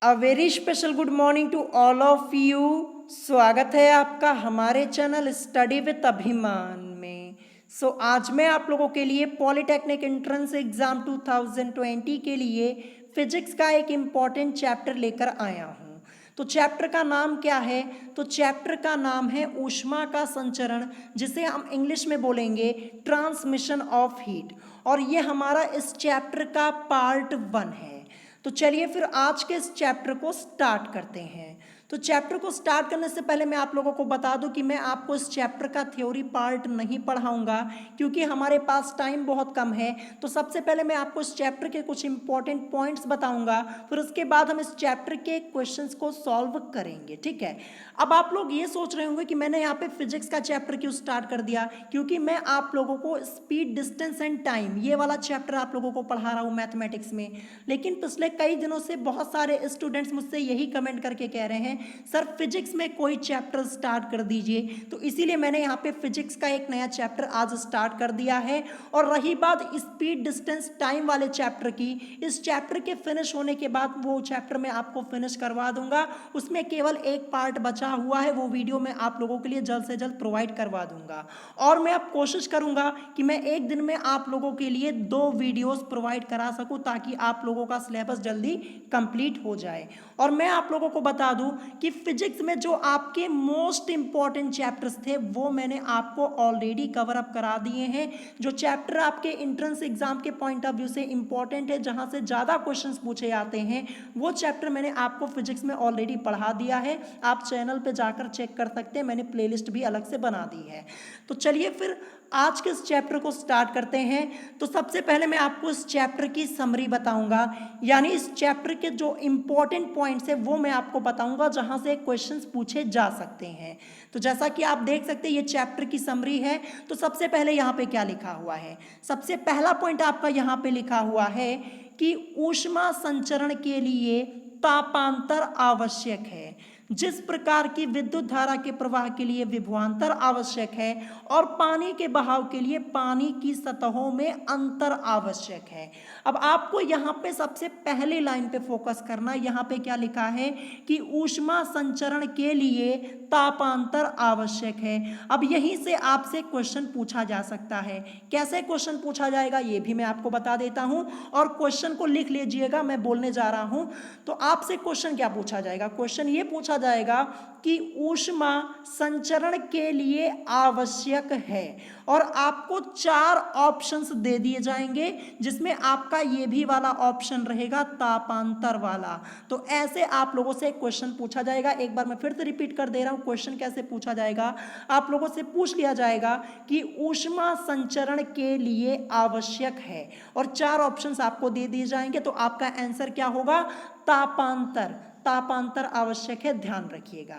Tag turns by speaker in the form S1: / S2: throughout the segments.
S1: A very special good morning to all of you. स्वागत है आपका हमारे चैनल स्टडी विद अभिमान में। आज मैं आप लोगों के लिए पॉलिटेक्निक एंट्रेंस एग्जाम 2020 के लिए फिजिक्स का एक इम्पॉर्टेंट चैप्टर लेकर आया हूँ। तो चैप्टर का नाम क्या है? तो चैप्टर का नाम है ऊष्मा का संचरण, जिसे हम इंग्लिश में बोलेंगे ट्रांसमिशन ऑफ हीट। और ये हमारा इस चैप्टर का पार्ट 1 है। तो चलिए फिर आज के इस चैप्टर को स्टार्ट करते हैं। तो चैप्टर को स्टार्ट करने से पहले मैं आप लोगों को बता दूं कि मैं आपको इस चैप्टर का थ्योरी पार्ट नहीं पढ़ाऊंगा, क्योंकि हमारे पास टाइम बहुत कम है। तो सबसे पहले मैं आपको इस चैप्टर के कुछ इंपॉर्टेंट पॉइंट्स बताऊंगा, फिर उसके बाद हम इस चैप्टर के क्वेश्चंस को सॉल्व करेंगे, ठीक है। अब आप लोग ये सोच रहे होंगे कि मैंने यहाँ पे फिजिक्स का चैप्टर क्यों स्टार्ट कर दिया, क्योंकि मैं आप लोगों को स्पीड, डिस्टेंस एंड टाइम ये वाला चैप्टर आप लोगों को पढ़ा रहा हूँ मैथमेटिक्स में। लेकिन पिछले कई दिनों से बहुत सारे स्टूडेंट्स मुझसे यही कमेंट करके कह रहे हैं, सर फिजिक्स में कोई चैप्टर स्टार्ट कर दीजिए। तो इसीलिए मैंने यहाँ पे फिजिक्स का एक नया चैप्टर आज स्टार्ट कर दिया है। और रही बात स्पीड, डिस्टेंस, टाइम वाले चैप्टर की, इस चैप्टर के फिनिश होने के बाद वो चैप्टर मैं आपको फिनिश करवा दूंगा। उसमें केवल एक पार्ट बचा हुआ है, वो वीडियो मैं आप लोगों के लिए जल्द से जल्द प्रोवाइड करवा दूंगा। और मैं अब कोशिश करूंगा कि मैं एक दिन में आप लोगों के लिए 2 वीडियोस प्रोवाइड करा सकूं, ताकि आप लोगों का सिलेबस जल्दी कंप्लीट हो जाए। और मैं आप लोगों को बता दूं कि फिजिक्स में जो आपके मोस्ट इंपॉर्टेंट चैप्टर्स थे वो मैंने आपको ऑलरेडी कवर अप करा दिए हैं। जो चैप्टर आपके एंट्रेंस एग्जाम के पॉइंट ऑफ व्यू से इंपॉर्टेंट है, जहां से ज़्यादा क्वेश्चंस पूछे जाते हैं, वो चैप्टर मैंने आपको फिजिक्स में ऑलरेडी पढ़ा दिया है। आप चैनल पे जाकर चेक कर सकते हैं, मैंने प्लेलिस्ट भी अलग से बना दी है। तो चलिए फिर आज के इस चैप्टर को स्टार्ट करते हैं। तो सबसे पहले मैं आपको इस चैप्टर की समरी बताऊंगा, यानी इस चैप्टर के जो इंपॉर्टेंट पॉइंट्स है वो मैं आपको बताऊंगा, जहां से क्वेश्चंस पूछे जा सकते हैं। तो जैसा कि आप देख सकते हैं ये चैप्टर की समरी है। तो सबसे पहले यहाँ पे क्या लिखा हुआ है? सबसे पहला पॉइंट आपका यहाँ पे लिखा हुआ है कि ऊष्मा संचरण के लिए तापांतर आवश्यक है। जिस प्रकार की विद्युत धारा के प्रवाह के लिए विभवांतर आवश्यक है और पानी के बहाव के लिए पानी की सतहों में अंतर आवश्यक है। अब आपको यहाँ पे सबसे पहले लाइन पे फोकस करना। यहाँ पे क्या लिखा है कि ऊष्मा संचरण के लिए तापांतर आवश्यक है। अब यहीं से आपसे क्वेश्चन पूछा जा सकता है। कैसे क्वेश्चन पूछा जाएगा ये भी मैं आपको बता देता हूं, और क्वेश्चन को लिख लीजिएगा, मैं बोलने जा रहा हूं। तो आपसे क्वेश्चन क्या पूछा जाएगा? क्वेश्चन ये पूछा जाएगा कि ऊष्मा संचरण के लिए आवश्यक है, और आपको 4 ऑप्शंस दे दिए जाएंगे, जिसमें आपका ये भी वाला ऑप्शन रहेगा, तापांतर वाला। तो ऐसे आप लोगों से क्वेश्चन पूछा जाएगा। एक बार मैं फिर से रिपीट कर दे रहा हूं, क्वेश्चन कैसे पूछा जाएगा। आप लोगों से पूछ लिया जाएगा कि ऊष्मा संचरण के लिए आवश्यक है, और 4 ऑप्शंस आपको दे दिए जाएंगे। तो आपका आंसर क्या होगा? तापांतर। तापांतर आवश्यक है, ध्यान रखिएगा।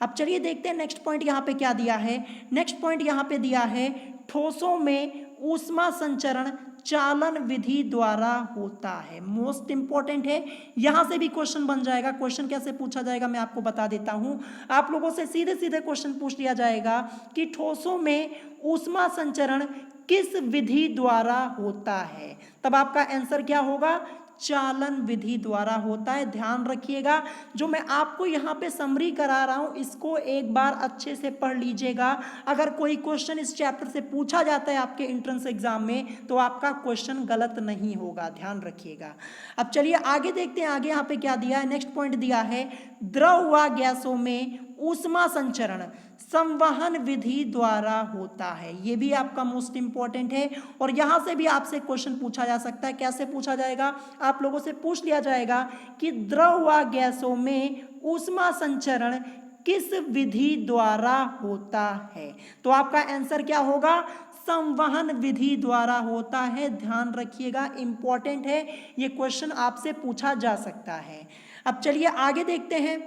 S1: अब चलिए देखते हैं नेक्स्ट पॉइंट यहाँ पे क्या दिया है। नेक्स्ट पॉइंट यहाँ पे दिया है, ठोसों में ऊष्मा संचरण चालन विधि द्वारा होता है। मोस्ट इंपॉर्टेंट है, यहां से भी क्वेश्चन बन जाएगा। क्वेश्चन कैसे पूछा जाएगा मैं आपको बता देता हूं। आप लोगों से सीधे सीधे क्वेश्चन पूछ लिया जाएगा कि ठोसों में ऊष्मा संचरण किस विधि द्वारा होता है। तब आपका आंसर क्या होगा? चालन विधि द्वारा होता है। ध्यान रखिएगा, जो मैं आपको यहाँ पे समरी करा रहा हूँ इसको एक बार अच्छे से पढ़ लीजिएगा। अगर कोई क्वेश्चन इस चैप्टर से पूछा जाता है आपके एंट्रेंस एग्जाम में, तो आपका क्वेश्चन गलत नहीं होगा, ध्यान रखिएगा। अब चलिए आगे देखते हैं, आगे यहाँ पे क्या दिया है। नेक्स्ट पॉइंट दिया है, द्रव व गैसों में ऊष्मा संचरण संवहन विधि द्वारा होता है। ये भी आपका मोस्ट इंपॉर्टेंट है, और यहां से भी आपसे क्वेश्चन पूछा जा सकता है। कैसे पूछा जाएगा? आप लोगों से पूछ लिया जाएगा कि द्रव व गैसों में ऊष्मा संचरण किस विधि द्वारा होता है। तो आपका आंसर क्या होगा? संवहन विधि द्वारा होता है। ध्यान रखिएगा, इंपॉर्टेंट है, ये क्वेश्चन आपसे पूछा जा सकता है। अब चलिए आगे देखते हैं।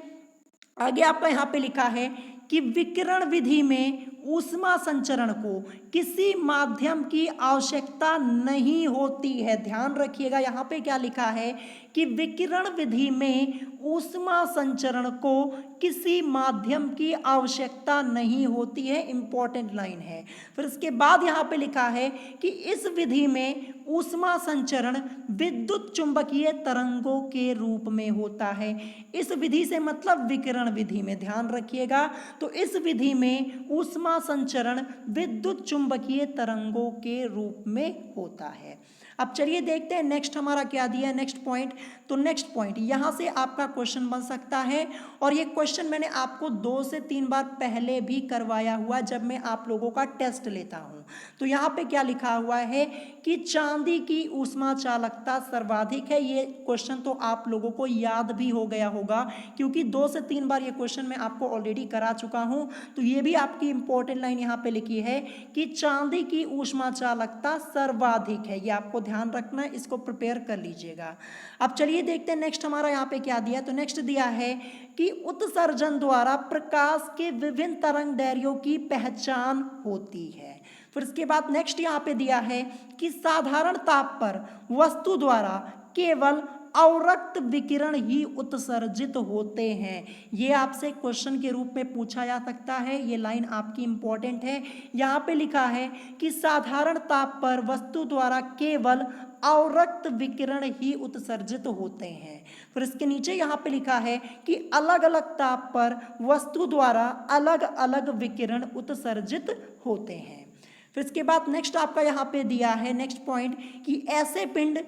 S1: आगे आपका यहाँ पे लिखा है कि विकिरण विधि में ऊष्मा संचरण को किसी माध्यम की आवश्यकता नहीं होती है। ध्यान रखिएगा, यहाँ पे क्या लिखा है कि विकिरण विधि में ऊष्मा संचरण को किसी माध्यम की आवश्यकता नहीं होती है। इंपॉर्टेंट लाइन है। फिर इसके बाद यहाँ पे लिखा है कि इस विधि में ऊष्मा संचरण विद्युत चुंबकीय तरंगों के रूप में होता है। इस विधि से मतलब विकिरण विधि में, ध्यान रखिएगा। तो इस विधि में ऊष्मा संचरण विद्युत चुंबकीय तरंगों के रूप में होता है। अब चलिए देखते हैं नेक्स्ट हमारा क्या दिया है, नेक्स्ट पॉइंट। तो नेक्स्ट पॉइंट यहाँ से आपका क्वेश्चन बन सकता है, और ये क्वेश्चन मैंने आपको 2 से 3 बार पहले भी करवाया हुआ जब मैं आप लोगों का टेस्ट लेता हूँ। तो यहाँ पे क्या लिखा हुआ है कि चांदी की ऊष्मा चालकता सर्वाधिक है। ये क्वेश्चन तो आप लोगों को याद भी हो गया होगा, क्योंकि 2 से 3 बार ये क्वेश्चन मैं आपको ऑलरेडी करा चुका हूँ। तो ये भी आपकी इंपॉर्टेंट लाइन यहाँ पे लिखी है कि चांदी की ऊष्मा चालकता सर्वाधिक है। ये आपको ध्यान रखना है, इसको प्रिपेयर कर लीजिएगा। अब चलिए देखते हैं नेक्स्ट हमारा यहाँ पे क्या दिया। तो नेक्स्ट दिया है कि उत्सर्जन द्वारा प्रकाश के विभिन्न तरंग दैर्घ्यों की पहचान होती है। फिर इसके बाद नेक्स्ट यहाँ पे दिया है कि साधारण ताप पर वस्तु द्वारा केवल अवरक्त विकिरण ही उत्सर्जित होते हैं। ये आपसे क्वेश्चन के रूप में पूछा जा सकता है। ये लाइन आपकी इंपॉर्टेंट है। यहाँ पे लिखा है कि साधारण ताप पर वस्तु द्वारा केवल अवरक्त विकिरण ही उत्सर्जित होते हैं। फिर इसके नीचे यहाँ पे लिखा है कि अलग अलग ताप पर वस्तु द्वारा अलग अलग विकिरण उत्सर्जित होते हैं। फिर इसके बाद नेक्स्ट आपका यहाँ पे दिया है नेक्स्ट पॉइंट कि ऐसे पिंड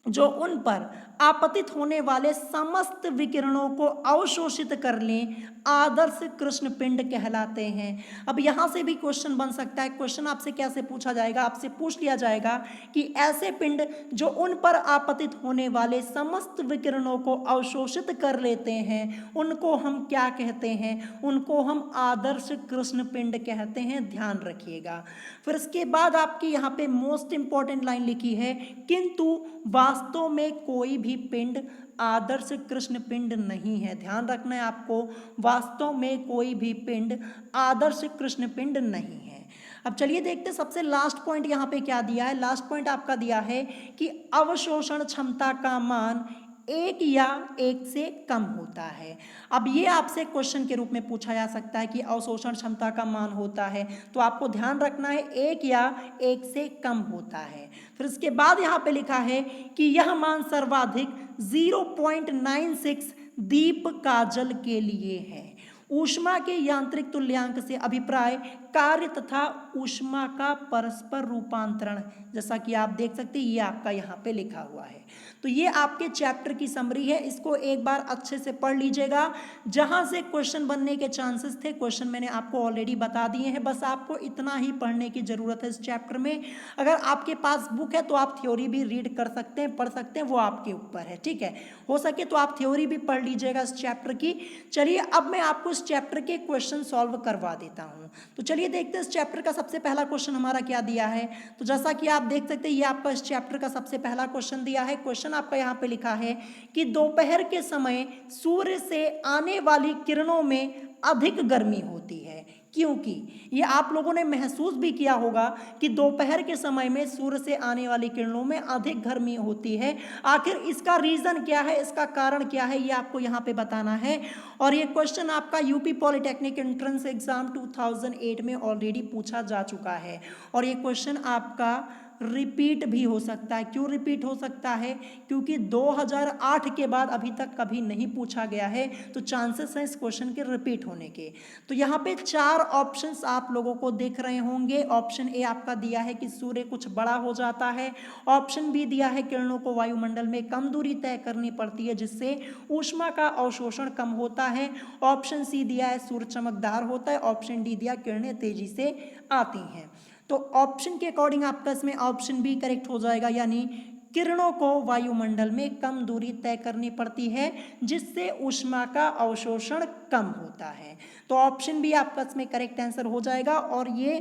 S1: जो उन पर आपतित होने वाले समस्त विकिरणों को अवशोषित कर लें आदर्श कृष्ण पिंड कहलाते हैं। अब यहाँ से भी क्वेश्चन बन सकता है। क्वेश्चन आपसे कैसे पूछा जाएगा, आपसे पूछ लिया जाएगा कि ऐसे पिंड जो उन पर आपतित होने वाले समस्त विकिरणों को अवशोषित कर लेते हैं उनको हम क्या कहते हैं, उनको हम आदर्श कृष्ण पिंड कहते हैं। ध्यान रखिएगा। फिर इसके बाद आपकी यहाँ पे मोस्ट इंपॉर्टेंट लाइन लिखी है, किंतु वास्तव में कोई भी पिंड आदर्श कृष्ण पिंड नहीं है। ध्यान रखना है आपको, वास्तव में कोई भी पिंड आदर्श कृष्ण पिंड नहीं है। अब चलिए देखते हैं सबसे लास्ट पॉइंट यहाँ पे क्या दिया है। लास्ट पॉइंट आपका दिया है कि अवशोषण क्षमता का मान 1 या 1 से कम होता है। अब ये आपसे क्वेश्चन के रूप में पूछा जा सकता है कि अवशोषण क्षमता का मान होता है, तो आपको ध्यान रखना है 1 या 1 से कम होता है। फिर इसके बाद यहाँ पे लिखा है कि यह मान सर्वाधिक 0.96 दीप काजल के लिए है। ऊष्मा के यांत्रिक तुल्यांक से अभिप्राय कार्य तथा ऊष्मा का परस्पर रूपांतरण, जैसा कि आप देख सकते हैं ये आपका यहाँ पे लिखा हुआ है। तो ये आपके चैप्टर की समरी है, इसको एक बार अच्छे से पढ़ लीजिएगा। जहाँ से क्वेश्चन बनने के चांसेस थे क्वेश्चन मैंने आपको ऑलरेडी बता दिए हैं, बस आपको इतना ही पढ़ने की ज़रूरत है इस चैप्टर में। अगर आपके पास बुक है तो आप थ्योरी भी रीड कर सकते हैं, पढ़ सकते हैं, वो आपके ऊपर है, ठीक है। हो सके तो आप थ्योरी भी पढ़ लीजिएगा इस चैप्टर की। चलिए अब मैं आपको इस चैप्टर के क्वेश्चन सॉल्व करवा देता हूँ। तो चलिए देखते हैं इस चैप्टर का सबसे पहला क्वेश्चन हमारा क्या दिया है। तो जैसा कि आप देख सकते हैं ये आपका इस चैप्टर का सबसे पहला क्वेश्चन दिया है। क्वेश्चन आपका यहाँ पे लिखा है कि दोपहर के समय सूर्य से आने वाली किरणों में अधिक गर्मी होती है, क्योंकि ये आप लोगों ने महसूस भी किया होगा कि दोपहर के समय में सूर्य से आने वाली किरणों में अधिक गर्मी होती है। आखिर इसका रीज़न क्या है, इसका कारण क्या है, ये आपको यहाँ पे बताना है। और ये क्वेश्चन आपका यूपी पॉलिटेक्निक एंट्रेंस एग्जाम 2008 में ऑलरेडी पूछा जा चुका है, और ये क्वेश्चन आपका रिपीट भी हो सकता है। क्यों रिपीट हो सकता है, क्योंकि 2008 के बाद अभी तक कभी नहीं पूछा गया है, तो चांसेस हैं इस क्वेश्चन के रिपीट होने के। तो यहाँ पे 4 ऑप्शंस आप लोगों को दिख रहे होंगे। ऑप्शन ए आपका दिया है कि सूर्य कुछ बड़ा हो जाता है। ऑप्शन बी दिया है किरणों को वायुमंडल में कम दूरी तय करनी पड़ती है जिससे ऊष्मा का अवशोषण कम होता है। ऑप्शन सी दिया है सूर्य चमकदार होता है। ऑप्शन डी दिया किरणें तेजी से आती हैं। तो ऑप्शन के अकॉर्डिंग आपका इसमें ऑप्शन बी करेक्ट हो जाएगा, यानी किरणों को वायुमंडल में कम दूरी तय करनी पड़ती है जिससे ऊष्मा का अवशोषण कम होता है। तो ऑप्शन बी आपका इसमें करेक्ट आंसर हो जाएगा, और ये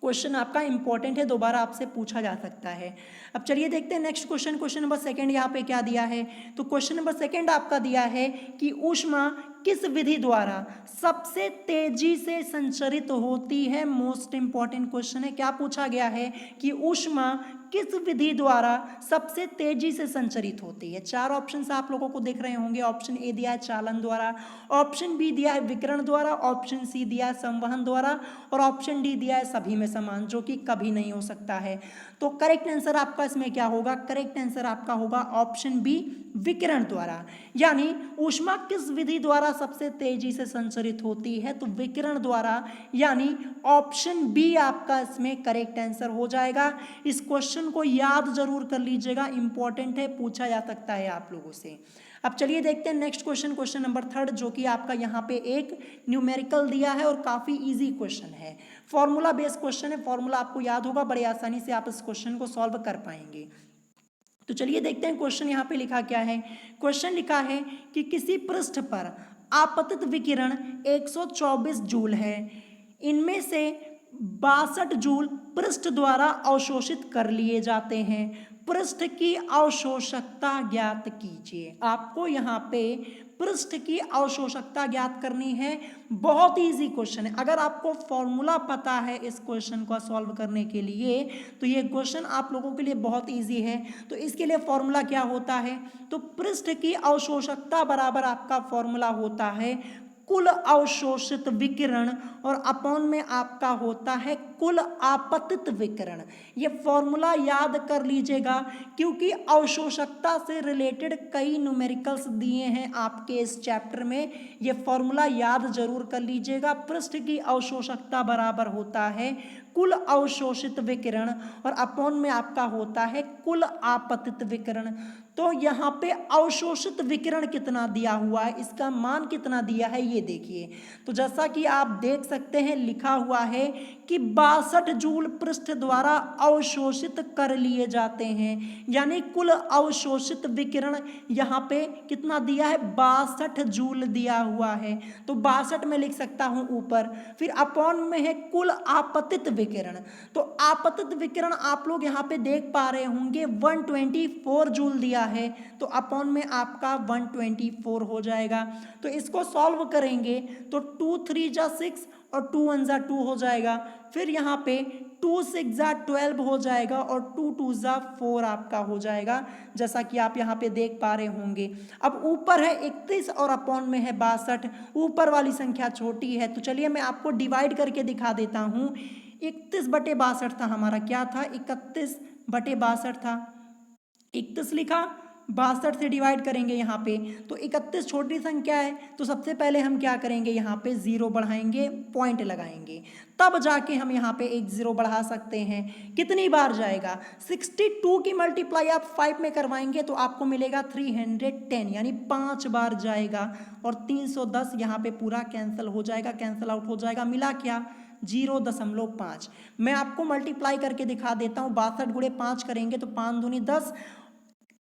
S1: क्वेश्चन आपका इंपॉर्टेंट है, दोबारा आपसे पूछा जा सकता है। अब चलिए देखते हैं नेक्स्ट क्वेश्चन। क्वेश्चन नंबर 2 यहाँ पे क्या दिया है। तो क्वेश्चन नंबर 2 आपका दिया है कि ऊष्मा किस विधि द्वारा सबसे तेजी से संचरित होती है? मोस्ट इंपॉर्टेंट क्वेश्चन है। क्या पूछा गया है कि ऊष्मा किस विधि द्वारा सबसे तेजी से संचरित होती है? चार ऑप्शंस आप लोगों को दिख रहे होंगे। ऑप्शन ए दिया है चालन द्वारा, ऑप्शन बी दिया है विकिरण द्वारा, ऑप्शन सी दिया है संवहन द्वारा और ऑप्शन डी दिया है सभी में समान, जो कि कभी नहीं हो सकता है। तो करेक्ट आंसर आपका इसमें क्या होगा? करेक्ट आंसर आपका होगा ऑप्शन बी विकिरण द्वारा। यानी ऊष्मा किस विधि द्वारा सबसे तेजी से संचरित होती है? तो विकिरण द्वारा, यानी ऑप्शन बी आपका इसमें करेक्ट आंसर हो जाएगा। इस क्वेश्चन को याद जरूर कर लीजिएगा, इंपॉर्टेंट है, पूछा जा सकता है आप लोगों से। अब चलिए देखते हैं नेक्स्ट क्वेश्चन, क्वेश्चन नंबर 3, जो कि आपका यहाँ पे एक न्यूमेरिकल दिया है और काफी इजी क्वेश्चन है। फॉर्मूला बेस्ड क्वेश्चन है, फॉर्मूला आपको याद होगा, बड़ी आसानी से आप इस क्वेश्चन को सॉल्व कर पाएंगे। तो चलिए देखते हैं क्वेश्चन यहाँ पे लिखा क्या है। क्वेश्चन लिखा है कि किसी पृष्ठ पर आपतित विकिरण 124 जूल है, इनमें से 62 जूल पृष्ठ द्वारा अवशोषित कर लिए जाते हैं, पृष्ठ की अवशोषकता ज्ञात कीजिए। आपको यहाँ पे पृष्ठ की अवशोषकता ज्ञात करनी है। बहुत इजी क्वेश्चन है, अगर आपको फॉर्मूला पता है इस क्वेश्चन को सॉल्व करने के लिए तो ये क्वेश्चन आप लोगों के लिए बहुत इजी है। तो इसके लिए फॉर्मूला क्या होता है? तो पृष्ठ की अवशोषकता बराबर आपका फॉर्मूला होता है कुल अवशोषित विकिरण और अपॉन में आपका होता है कुल आपतित विकिरण। ये फॉर्मूला याद कर लीजिएगा, क्योंकि अवशोषकता से रिलेटेड कई न्यूमेरिकल्स दिए हैं आपके इस चैप्टर में। ये फॉर्मूला याद जरूर कर लीजिएगा। पृष्ठ की अवशोषकता बराबर होता है कुल अवशोषित विकिरण और अपॉन में आपका होता है कुल आपतित विकिरण। तो यहाँ पे अवशोषित विकिरण कितना दिया हुआ है, इसका मान कितना दिया है ये देखिए। तो जैसा कि आप देख सकते हैं लिखा हुआ है कि 62 जूल पृष्ठ द्वारा अवशोषित कर लिए जाते हैं, यानी कुल अवशोषित विकिरण यहाँ पे कितना दिया है? 62 जूल दिया हुआ है। तो 62 में लिख सकता हूँ ऊपर, फिर अपॉन में है कुल आपतित विकिरण। तो आपतित विकिरण आप लोग यहाँ पे देख पा रहे होंगे 124 जूल दिया है, तो अपॉन में आपका 124 हो जाएगा। तो इसको सॉल्व करेंगे तो 2 3 जा 6 और 2 1 जा 2 हो जाएगा। फिर यहाँ पे 2 6 जा 12 हो जाएगा और 2 2 जा 4 आपका हो जाएगा, जैसा कि आप यहाँ पे देख पा रहे होंगे। अब ऊपर है 31 और अपॉन में है 62, ऊपर वाली संख्या छोटी है। तो चलिए मैं आपको डिवाइड करके दिखा देता हूँ। 31/62 था हमारा, क्या था? 31/62 था। 31 लिखा, 62 से डिवाइड करेंगे यहाँ पे, तो 31 छोटी संख्या है, तो सबसे पहले हम क्या करेंगे? यहाँ पे 0 बढ़ाएंगे, पॉइंट लगाएंगे, तब जाके हम यहाँ पे एक 0 बढ़ा सकते हैं। कितनी बार जाएगा? 62 की मल्टीप्लाई आप 5 में करवाएंगे तो आपको मिलेगा 310, यानी 5 बार जाएगा। और 310 यहाँ पे पूरा कैंसिल हो जाएगा, कैंसिल आउट हो जाएगा। मिला क्या? 0.5। मैं आपको मल्टीप्लाई करके दिखा देता हूँ। 62 गुणे 5 करेंगे तो 5 दूनी 10,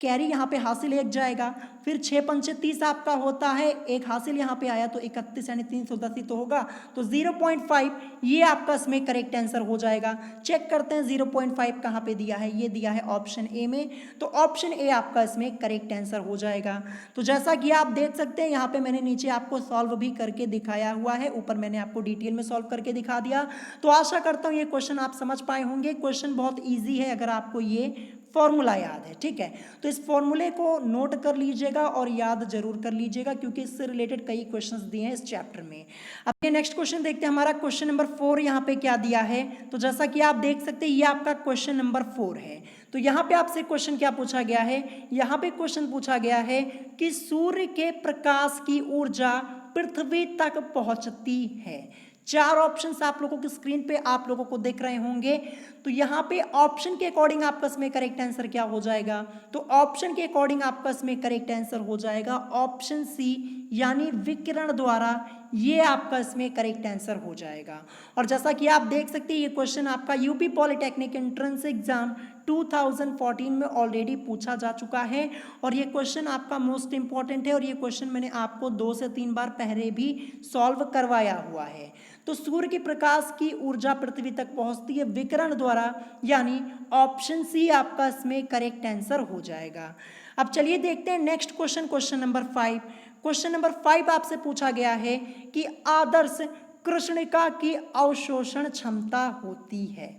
S1: कैरी यहाँ पे हासिल 1 जाएगा। फिर 6 पंचे 30 आपका होता है, एक हासिल यहाँ पे आया तो 31, यानी 310 ही तो होगा। तो 0.5 ये आपका इसमें करेक्ट आंसर हो जाएगा। चेक करते हैं 0.5 कहाँ पे दिया है। ये दिया है ऑप्शन ए में, तो ऑप्शन ए आपका इसमें करेक्ट आंसर हो जाएगा। तो जैसा कि आप देख सकते हैं यहाँ पे मैंने नीचे आपको सॉल्व भी करके दिखाया हुआ है, ऊपर मैंने आपको डिटेल में सॉल्व करके दिखा दिया। तो आशा करता हूँ ये क्वेश्चन आप समझ पाए होंगे। क्वेश्चन बहुत ईजी है अगर आपको ये फॉर्मूला याद है, ठीक है। तो इस फॉर्मूले को नोट कर लीजिएगा और याद जरूर कर लीजिएगा, क्योंकि इससे रिलेटेड कई क्वेश्चंस दिए हैं इस चैप्टर में। अब ये नेक्स्ट क्वेश्चन देखते हैं। हमारा क्वेश्चन नंबर 4 यहाँ पे क्या दिया है। तो जैसा कि आप देख सकते हैं ये आपका क्वेश्चन नंबर 4 है। तो यहाँ पे आपसे क्वेश्चन क्या पूछा गया है? यहाँ पे क्वेश्चन पूछा गया है कि सूर्य के प्रकाश की ऊर्जा पृथ्वी तक पहुंचती है। 4 ऑप्शंस आप लोगों की स्क्रीन पे आप लोगों को दिख रहे होंगे। तो यहाँ पे ऑप्शन के अकॉर्डिंग आपका इसमें करेक्ट आंसर क्या हो जाएगा? तो ऑप्शन के अकॉर्डिंग आपका इसमें करेक्ट आंसर हो जाएगा ऑप्शन सी, यानी विकिरण द्वारा। ये आपका इसमें करेक्ट आंसर हो जाएगा। और जैसा कि आप देख सकते हैं ये क्वेश्चन आपका यूपी पॉलिटेक्निक एंट्रेंस एग्जाम 2014 में ऑलरेडी पूछा जा चुका है और ये क्वेश्चन आपका मोस्ट इंपॉर्टेंट है। और ये क्वेश्चन मैंने आपको 2 से 3 बार पहले भी सॉल्व करवाया हुआ है। तो सूर्य के प्रकाश की ऊर्जा पृथ्वी तक पहुंचती है विकिरण द्वारा, यानी ऑप्शन सी आपका इसमें करेक्ट आंसर हो जाएगा। अब चलिए देखते हैं next question, question number 5। Question number 5 आपसे पूछा गया है कि आदर्श कृष्णिका की अवशोषण क्षमता होती है।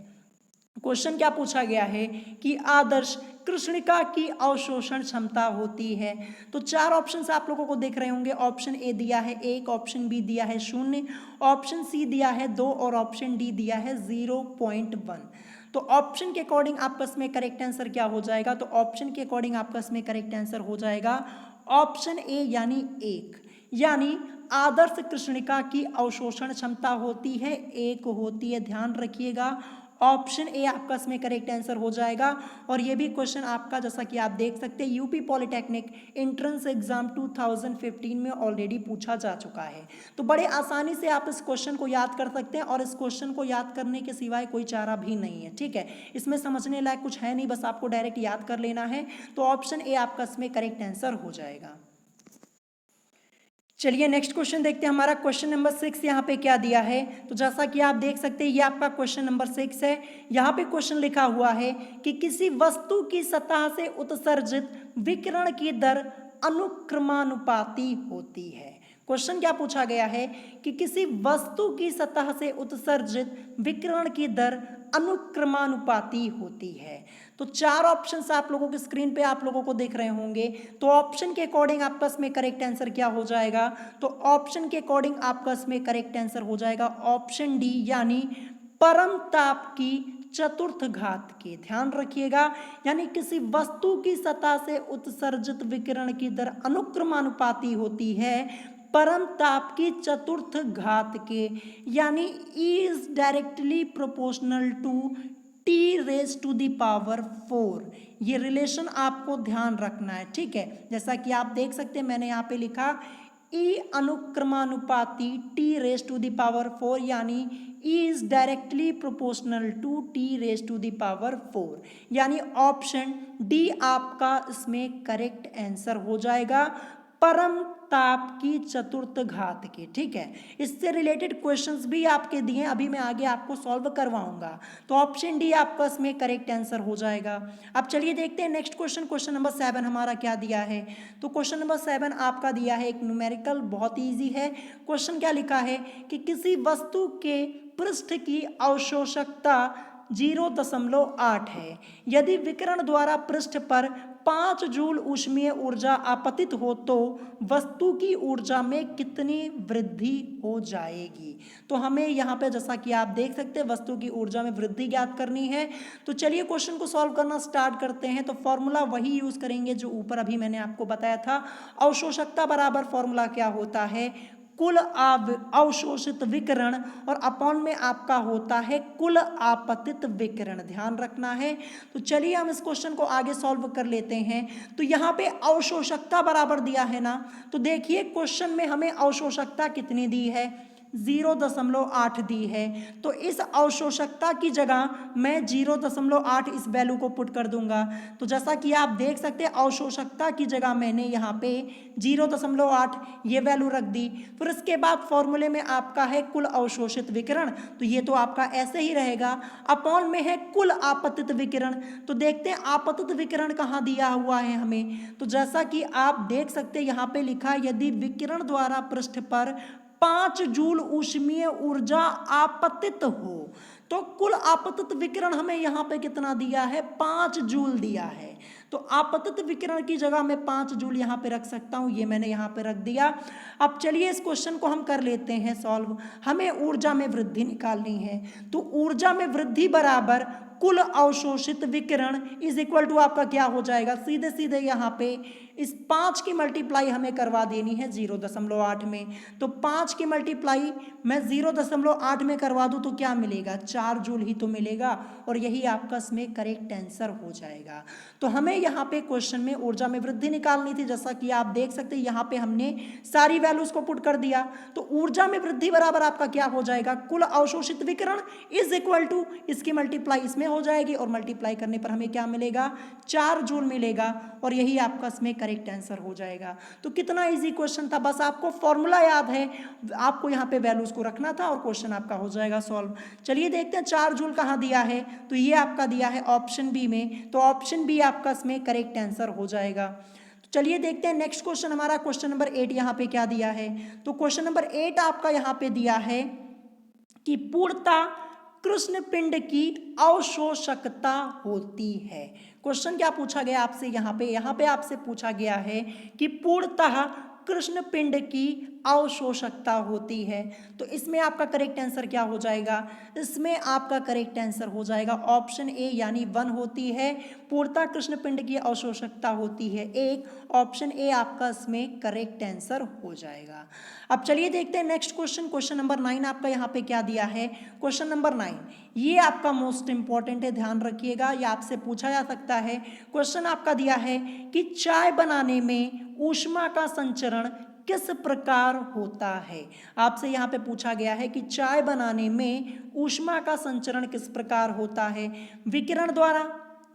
S1: क्वेश्चन क्या पूछा गया है कि आदर्श कृष्णिका की अवशोषण क्षमता होती है। तो चार ऑप्शंस आप लोगों को दिख रहे होंगे। ऑप्शन ए दिया है 1, ऑप्शन बी दिया है 0, ऑप्शन सी दिया है 2 और ऑप्शन डी दिया है 0.1। तो ऑप्शन के अकॉर्डिंग आपस में करेक्ट आंसर क्या हो जाएगा? तो ऑप्शन के अकॉर्डिंग आपस में करेक्ट आंसर हो जाएगा ऑप्शन ए यानी 1, यानी आदर्श कृष्णिका की अवशोषण क्षमता होती है 1 होती है। ध्यान रखिएगा, ऑप्शन ए आपका इसमें करेक्ट आंसर हो जाएगा। और ये भी क्वेश्चन आपका जैसा कि आप देख सकते हैं यूपी पॉलिटेक्निक एंट्रेंस एग्जाम 2015 में ऑलरेडी पूछा जा चुका है। तो बड़े आसानी से आप इस क्वेश्चन को याद कर सकते हैं और इस क्वेश्चन को याद करने के सिवाय कोई चारा भी नहीं है। ठीक है, इसमें समझने लायक कुछ है नहीं, बस आपको डायरेक्ट याद कर लेना है। तो ऑप्शन ए आपका इसमें करेक्ट आंसर हो जाएगा। चलिए नेक्स्ट क्वेश्चन देखते हैं। हमारा क्वेश्चन नंबर 6 यहाँ पे क्या दिया है? तो जैसा कि आप देख सकते हैं ये आपका क्वेश्चन नंबर 6 है। यहाँ पे क्वेश्चन लिखा हुआ है कि किसी वस्तु की सतह से उत्सर्जित विकिरण की दर अनुक्रमानुपाती होती है। क्वेश्चन क्या पूछा गया है कि किसी वस्तु की सतह से उत्सर्जित विकिरण की दर अनुक्रमानुपाती होती है। तो चार ऑप्शंस आप लोगों की स्क्रीन पे आप लोगों को दिख रहे होंगे। तो ऑप्शन के अकॉर्डिंग आपका इसमें करेक्ट आंसर क्या हो जाएगा? तो ऑप्शन के अकॉर्डिंग आपका इसमें करेक्ट आंसर हो जाएगा ऑप्शन डी यानी परम ताप की चतुर्थ घात के। ध्यान रखिएगा, यानी किसी वस्तु की सतह से उत्सर्जित विकिरण की दर अनुक्रमानुपाती होती है परम ताप की चतुर्थ घात के, यानी is directly proportional to T raise to the power 4। ये रिलेशन आपको ध्यान रखना है। ठीक है, जैसा कि आप देख सकते हैं मैंने यहाँ पे लिखा E अनुक्रमानुपाती T raise to the power 4 यानी is directly proportional to T raise to the power 4, यानी ऑप्शन डी आपका इसमें करेक्ट आंसर हो जाएगा परम ताप की चतुर्थ घात के। ठीक है, इससे रिलेटेड क्वेश्चंस भी आपके दिए, अभी मैं आगे आपको सॉल्व करवाऊंगा। तो ऑप्शन डी आपका इसमें करेक्ट आंसर हो जाएगा। अब चलिए देखते हैं नेक्स्ट क्वेश्चन, क्वेश्चन नंबर 7 हमारा क्या दिया है। तो क्वेश्चन नंबर 7 आपका दिया है एक न्यूमेरिकल, बहुत ही ईजी है। क्वेश्चन क्या लिखा है कि किसी वस्तु के पृष्ठ की अवशोषकता 0.8 है, यदि विकिरण द्वारा पृष्ठ पर 5 जूल ऊष्मीय ऊर्जा आपतित हो तो वस्तु की ऊर्जा में कितनी वृद्धि हो जाएगी। तो हमें यहाँ पे जैसा कि आप देख सकते हैं वस्तु की ऊर्जा में वृद्धि ज्ञात करनी है। तो चलिए क्वेश्चन को सॉल्व करना स्टार्ट करते हैं। तो फॉर्मूला वही यूज करेंगे जो ऊपर अभी मैंने आपको बताया था। अवशोषकता बराबर फॉर्मूला क्या होता है? कुल अवशोषित विकिरण और अपॉन में आपका होता है कुल आपतित विकिरण। ध्यान रखना है। तो चलिए हम इस क्वेश्चन को आगे सॉल्व कर लेते हैं। तो यहाँ पे अवशोषकता बराबर दिया है ना, तो देखिए क्वेश्चन में हमें अवशोषकता कितनी दी है? 0.8 दी है। तो इस अवशोषकता की जगह मैं 0.8 इस वैल्यू को पुट कर दूंगा। तो जैसा कि आप देख सकते हैं अवशोषकता की जगह मैंने यहाँ पे 0.8 ये वैल्यू रख दी। फिर इसके बाद फॉर्मूले में आपका है कुल अवशोषित विकिरण, तो ये तो आपका ऐसे ही रहेगा। अपॉन में है कुल आपतित विकिरण। तो देखते हैं आपतित विकिरण कहाँ दिया हुआ है हमें। तो जैसा कि आप देख सकते हैं यहाँ पे लिखा यदि विकिरण द्वारा पृष्ठ पर 5 जूल ऊष्मीय ऊर्जा आपतित हो, तो कुल आपतित विकिरण हमें यहाँ पे कितना दिया है? 5 जूल दिया है। तो आपतित विकिरण की जगह मैं 5 जूल यहाँ पे रख सकता हूँ, ये मैंने यहाँ पे रख दिया। अब चलिए इस क्वेश्चन को हम कर लेते हैं सॉल्व। हमें ऊर्जा में वृद्धि निकालनी है। तो ऊर्जा में वृद्धि बराबर कुल अवशोषित विकिरण इज इक्वल टू आपका क्या हो जाएगा? सीधे सीधे यहाँ पे इस 5 की मल्टीप्लाई हमें करवा देनी है 0.8 में। तो 5 की मल्टीप्लाई मैं 0.8 में करवा दूं तो क्या मिलेगा? 4 जूल ही तो मिलेगा, और यही आपका इसमें करेक्ट आंसर हो जाएगा। तो हमें यहाँ पे क्वेश्चन में ऊर्जा में वृद्धि निकालनी थी। जैसा कि आप देख सकते हैं यहाँ पे हमने सारी वैल्यूज को पुट कर दिया। तो ऊर्जा में वृद्धि बराबर आपका क्या हो जाएगा? कुल अवशोषित विकिरण इज इक्वल टू इसकी मल्टीप्लाई इसमें हो जाएगी, और मल्टीप्लाई करने पर हमें क्या मिलेगा? 4 जूल मिलेगा, और यही आपका इसमें करेक्ट आंसर हो जाएगा। तो कितना इजी क्वेश्चन था, बस आपको फॉर्मूला याद है, आपको यहाँ पे वैल्यूज को रखना था और क्वेश्चन आपका हो जाएगा सॉल्व। चलिए देखते हैं 4 जूल कहाँ दिया है, तो ये आपका दिया है ऑप्शन बी में, तो ऑप्शन बी आपका इसमें करेक्ट आंसर हो जाएगा। तो चलिए देखते हैं नेक्स्ट क्वेश्चन हमारा, क्वेश्चन नंबर 8 यहाँ पे क्या दिया है। तो क्वेश्चन नंबर 8 आपका यहाँ पे दिया है कि पूर्णतः कृष्ण पिंड की अवशोषकता होती है। क्वेश्चन क्या पूछा गया आपसे यहाँ पे आपसे पूछा गया है कि पूर्णतः कृष्ण पिंड की अवशोषकता होती है। तो इसमें आपका करेक्ट आंसर क्या हो जाएगा, इसमें आपका करेक्ट आंसर हो जाएगा ऑप्शन ए यानी 1 होती है, पूर्णतः कृष्ण पिंड की अवशोषकता होती है 1, ऑप्शन ए आपका इसमें करेक्ट आंसर हो जाएगा। अब चलिए देखते हैं नेक्स्ट क्वेश्चन, क्वेश्चन नंबर 9 आपका यहाँ पे क्या दिया है। क्वेश्चन नंबर 9 ये आपका मोस्ट इंपॉर्टेंट है, ध्यान रखिएगा, ये आपसे पूछा जा सकता है। क्वेश्चन आपका दिया है कि चाय बनाने में ऊष्मा का संचरण किस प्रकार होता है। आपसे यहाँ पे पूछा गया है कि चाय बनाने में ऊष्मा का संचरण किस प्रकार होता है। विकिरण द्वारा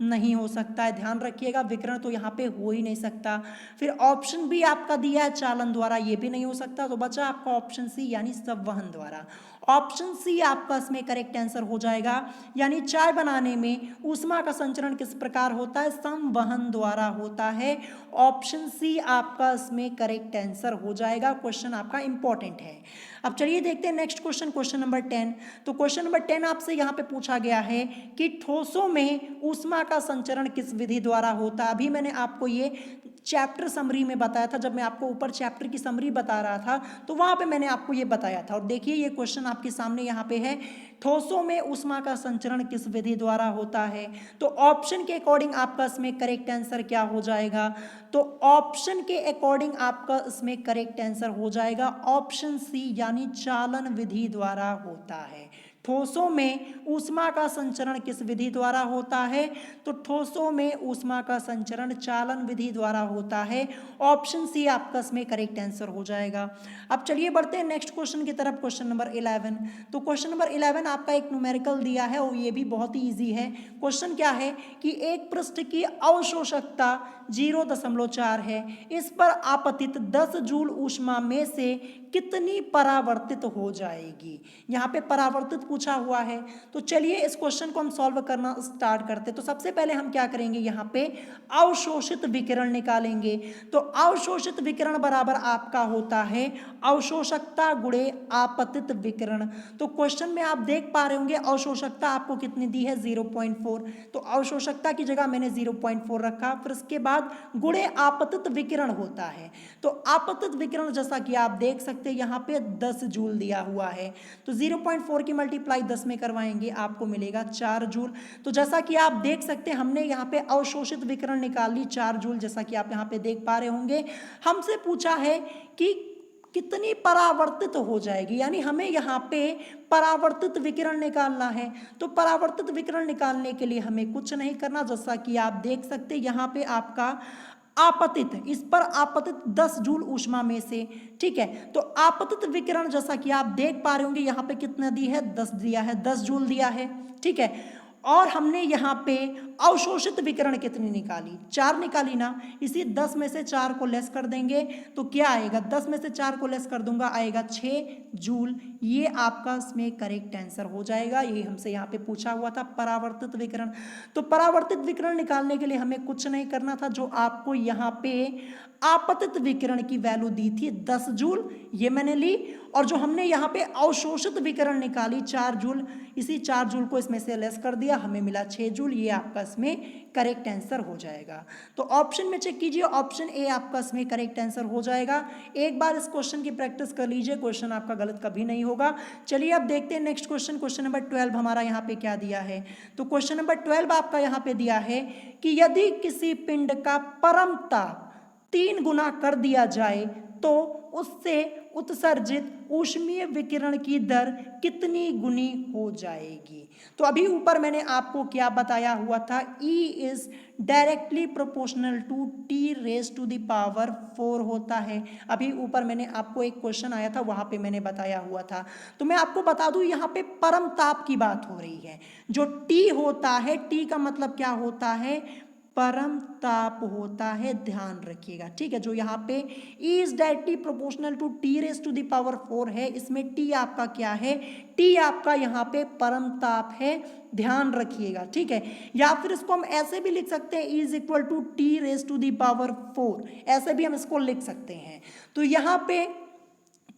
S1: नहीं हो सकता है, ध्यान रखिएगा, विकिरण तो यहाँ पे हो ही नहीं सकता। फिर ऑप्शन बी आपका दिया है चालन द्वारा, ये भी नहीं हो सकता। तो बचा आपका ऑप्शन सी यानी संवहन द्वारा। ऑप्शन सी आपका इसमें करेक्ट आंसर हो जाएगा, यानी चाय बनाने में ऊष्मा का संचरण किस प्रकार होता है, संवहन द्वारा होता है। ऑप्शन सी आपका इसमें करेक्ट आंसर हो जाएगा। क्वेश्चन आपका इंपॉर्टेंट है। अब चलिए देखते हैं नेक्स्ट क्वेश्चन, क्वेश्चन नंबर 10। तो क्वेश्चन नंबर 10 आपसे यहाँ पे पूछा गया है कि ठोसों में ऊष्मा का संचरण किस विधि द्वारा होता है। अभी मैंने आपको ये चैप्टर समरी में बताया था, जब मैं आपको ऊपर चैप्टर की समरी बता रहा था तो वहां पे मैंने आपको ये बताया था। और देखिए ये क्वेश्चन आपके सामने यहाँ पे है, ठोसों में ऊष्मा का संचरण किस विधि द्वारा होता है। तो ऑप्शन के अकॉर्डिंग आपका इसमें करेक्ट आंसर क्या हो जाएगा, तो ऑप्शन के अकॉर्डिंग आपका इसमें करेक्ट आंसर हो जाएगा ऑप्शन सी यानी चालन विधि द्वारा होता है। ठोसों में ऊष्मा का संचरण किस विधि द्वारा होता है, तो ठोसों में ऊष्मा का संचरण चालन विधि द्वारा होता है। ऑप्शन सी आपका इसमें करेक्ट आंसर हो जाएगा। अब चलिए बढ़ते हैं नेक्स्ट क्वेश्चन की तरफ, क्वेश्चन नंबर 11। तो क्वेश्चन नंबर 11 आपका एक न्यूमेरिकल दिया है और ये भी बहुत ही ईजी है। क्वेश्चन क्या है कि एक पृष्ठ की अवशोषकता 0.4 है, इस पर आपतित 10 जूल ऊष्मा में से कितनी परावर्तित हो जाएगी। यहाँ पे परावर्तित पूछा हुआ है। तो चलिए इस क्वेश्चन को हम सॉल्व करना स्टार्ट करते हैं। तो सबसे पहले हम क्या करेंगे, यहाँ पे अवशोषित विकिरण निकालेंगे। तो अवशोषित विकिरण बराबर आपका होता है अवशोषकता गुणे आपतित विकिरण। तो क्वेश्चन में आप देख पा रहे होंगे अवशोषकता आपको कितनी दी है 0.4, तो अवशोषकता की जगह मैंने 0.4 रखा। फिर उसके बाद गुणे आपतित विकिरण होता है। तो आपतित विकिरण जैसा कि आप देख सकते हैं यहाँ पे 10 जूल दिया हुआ है, तो 0.4 की मल्टीप्लाई 10 में करवाएंगे आपको मिलेगा 4 जूल। तो जैसा कि आप देख सकते हैं हमने यहाँ पे अवशोषित विकिरण निकाल ली 4 जूल, जैसा कि आप यहाँ पे देख पा रहे होंगे। हमसे पूछा है कि कितनी परावर्तित हो जाएगी, यानी हमें यहाँ पे परावर्तित विकिरण निकालना है। तो परावर्तित विकिरण निकालने के लिए हमें कुछ नहीं करना, जैसा कि आप देख सकते हैं यहाँ पे आपका आपतित, इस पर आपतित 10 जूल ऊष्मा में से, ठीक है। तो आपतित विकिरण जैसा कि आप देख पा रहे होंगे यहाँ पे कितना दी है 10 दिया है, 10 जूल दिया है, ठीक है। और हमने यहाँ पे अवशोषित विकिरण कितनी निकाली, 4 निकाली ना, इसी 10 में से 4 को लेस कर देंगे तो क्या आएगा, 10 में से 4 को लेस कर दूंगा आएगा 6 जूल। ये आपका इसमें करेक्ट आंसर हो जाएगा। ये हमसे यहाँ पे पूछा हुआ था परावर्तित विकिरण। तो परावर्तित विकिरण निकालने के लिए हमें कुछ नहीं करना था, जो आपको यहाँ पे आपतित विकिरण की वैल्यू दी थी 10 जूल, ये मैंने ली। और जो हमने यहाँ पे अवशोषित विकिरण निकाली 4 जूल, इसी 4 जूल को इसमें से लेस कर दिया, हमें मिला 6 जूल। ये आपका इसमें करेक्ट आंसर हो जाएगा। तो ऑप्शन में चेक कीजिए, ऑप्शन ए आपका इसमें करेक्ट आंसर हो जाएगा। एक बार इस क्वेश्चन की प्रैक्टिस कर लीजिए, क्वेश्चन आपका गलत कभी नहीं होगा। चलिए अब देखते हैं नेक्स्ट क्वेश्चन, क्वेश्चन नंबर 12 हमारा यहाँ पे क्या दिया है। तो क्वेश्चन नंबर 12 आपका यहाँ पे दिया है कि यदि किसी पिंड का परम ताप 3 गुना कर दिया जाए तो उससे उत्सर्जित ऊष्मीय विकिरण की दर कितनी गुनी हो जाएगी। तो अभी ऊपर मैंने आपको क्या बताया हुआ था, E is directly proportional to T⁴ होता है। अभी ऊपर मैंने आपको एक क्वेश्चन आया था, वहां पे मैंने बताया हुआ था। तो मैं आपको बता दूं यहाँ पे परम ताप की बात हो रही है। जो T होता है, T का मतलब क्या होता है, परम ताप होता है, ध्यान रखिएगा, ठीक है। जो यहाँ पे E is directly proportional to T raise to the power 4 है, इसमें T आपका क्या है, T आपका यहाँ पे परम ताप है, ध्यान रखिएगा, ठीक है। या फिर इसको हम ऐसे भी लिख सकते हैं, E is equal to T raise to the power 4, ऐसे भी हम इसको लिख सकते हैं। तो यहाँ पे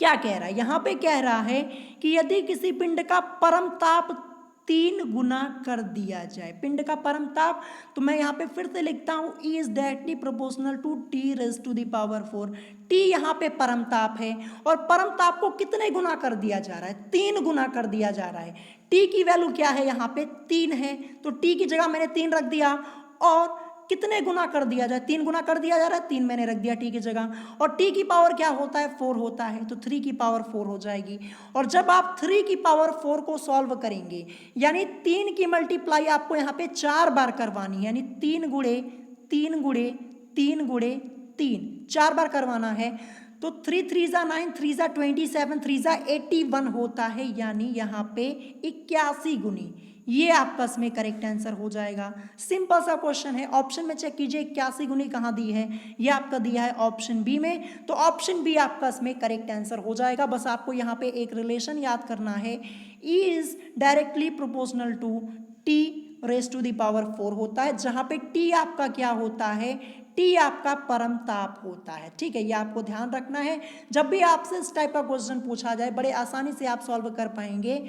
S1: क्या कह रहा है, यहाँ पे कह रहा है कि यदि किसी पिंड का परम ताप 3 गुना कर दिया जाए, पिंड का परम ताप, तो मैं यहाँ पे फिर से लिखता हूँ E is directly proportional to T raise to the power 4। T यहाँ पे परम ताप है और परम ताप को कितने गुना कर दिया जा रहा है, 3 गुना कर दिया जा रहा है। T की वैल्यू क्या है, यहाँ पे 3 है, तो T की जगह मैंने 3 रख दिया और कितने गुना कर दिया जाए, 3 गुना कर दिया जा रहा है, 3 मैंने रख दिया T की जगह, और T की पावर क्या होता है, 4 होता है, तो 3 की पावर 4 हो जाएगी। और जब आप 3 की पावर 4 को सॉल्व करेंगे, यानी 3 की मल्टीप्लाई आपको यहाँ पे 4 बार करवानी है, यानी 3 गुणे 3 गुणे 3 गुणे 3 4 बार करवाना है, तो 3 3 जा 9, 3 जा 27, 3 जा 81 होता है, यानी यहाँ पे 81 गुनी, ये आपका इसमें करेक्ट आंसर हो जाएगा। सिंपल सा क्वेश्चन है, ऑप्शन में चेक कीजिए 81 गुनी कहाँ दी है, ये आपका दिया है ऑप्शन बी में, तो ऑप्शन बी आपका इसमें करेक्ट आंसर हो जाएगा। बस आपको यहाँ पे एक रिलेशन याद करना है, E is directly proportional to T raise to the power 4 होता है, जहाँ पे T आपका क्या होता है, T आपका परम ताप होता है, ठीक है। ये आपको ध्यान रखना है, जब भी आपसे इस टाइप का क्वेश्चन पूछा जाए बड़े आसानी से आप सॉल्व कर पाएंगे,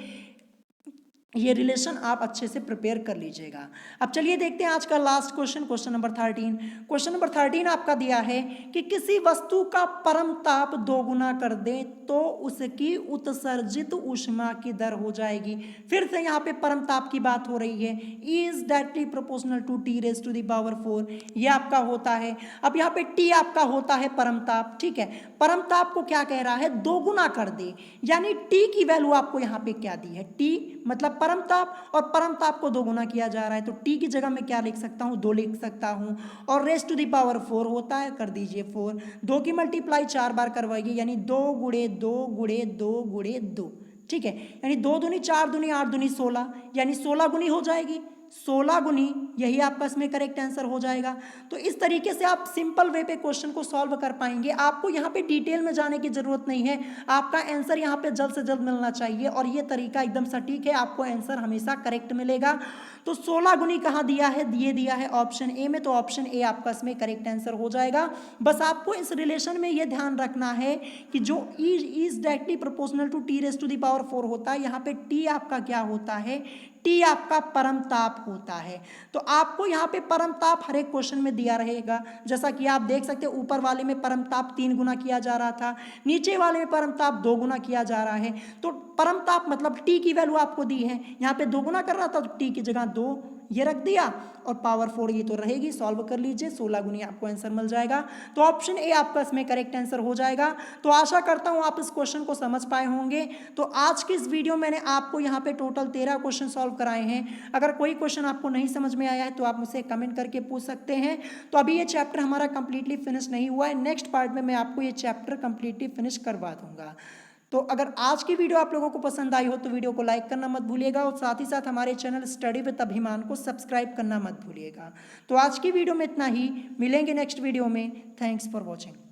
S1: ये रिलेशन आप अच्छे से प्रिपेयर कर लीजिएगा। अब चलिए देखते हैं आज का last question, question number 13। Question number 13 आपका दिया है कि किसी वस्तु का परम ताप 2 गुना कर दें तो उसकी उत्सर्जित ऊष्मा की दर हो जाएगी। फिर से यहाँ पे परम ताप की बात हो रही है, E is directly proportional to T raise to the power 4, ये आपका होता है। अब यहाँ पे T आपका होता है परम ताप, ठीक है। परम ताप को क्या कह रहा है, 2 गुना कर दे, यानी T की वैल्यू आपको यहाँ पे क्या दी है, T मतलब परम ताप, और परम ताप को 2 गुना किया जा रहा है, तो T की जगह मैं क्या लिख सकता हूँ, 2 लिख सकता हूँ, और रेज टू द पावर 4 होता है, कर दीजिए 4, 2 की मल्टीप्लाई 4 बार करवाइए, यानी 2 गुणे 2 गुणे 2 गुणे 2, ठीक है। यानी 2 दूनी 4 दूनी 8 दूनी 16, यानी 16 गुनी हो जाएगी, 16 गुनी, यही आपका इसमें करेक्ट आंसर हो जाएगा। तो इस तरीके से आप सिंपल वे पे क्वेश्चन को सॉल्व कर पाएंगे। आपको यहाँ पे डिटेल में जाने की जरूरत नहीं है, आपका आंसर यहाँ पे जल्द से जल्द मिलना चाहिए, और ये तरीका एकदम सटीक है, आपको आंसर हमेशा करेक्ट मिलेगा। तो 16 गुनी कहाँ दिया है, ये दिया है ऑप्शन ए में, तो ऑप्शन ए आपका इसमें करेक्ट आंसर हो जाएगा। बस आपको इस रिलेशन में ये ध्यान रखना है कि जो E is directly proportional to T raise to the power 4 होता है, यहाँ पे T आपका क्या होता है, T आपका परम ताप होता है। तो आपको यहाँ पे परम ताप हर एक क्वेश्चन में दिया रहेगा, जैसा कि आप देख सकते हैं ऊपर वाले में परम ताप 3 गुना किया जा रहा था, नीचे वाले में परम ताप 2 गुना किया जा रहा है। तो परम ताप मतलब T की वैल्यू आपको दी है, यहाँ पे 2 गुना कर रहा था, तो T की जगह 2 ये रख दिया, और पावर 4 ये तो रहेगी, सॉल्व कर लीजिए, 16 गुनी आपको आंसर मिल जाएगा। तो ऑप्शन ए आपका इसमें करेक्ट आंसर हो जाएगा। तो आशा करता हूँ आप इस क्वेश्चन को समझ पाए होंगे। तो आज की इस वीडियो मैंने आपको यहाँ पे टोटल 13 क्वेश्चन सॉल्व कराए हैं। अगर कोई क्वेश्चन आपको नहीं समझ में आया है तो आप मुझसे कमेंट करके पूछ सकते हैं। तो अभी ये चैप्टर हमारा कंप्लीटली फिनिश नहीं हुआ है, नेक्स्ट पार्ट में मैं आपको ये चैप्टर कंप्लीटली फिनिश करवा दूंगा। तो अगर आज की वीडियो आप लोगों को पसंद आई हो तो वीडियो को लाइक करना मत भूलिएगा, और साथ ही साथ हमारे चैनल स्टडी विद अभिमान को सब्सक्राइब करना मत भूलिएगा। तो आज की वीडियो में इतना ही, मिलेंगे नेक्स्ट वीडियो में। Thanks for watching.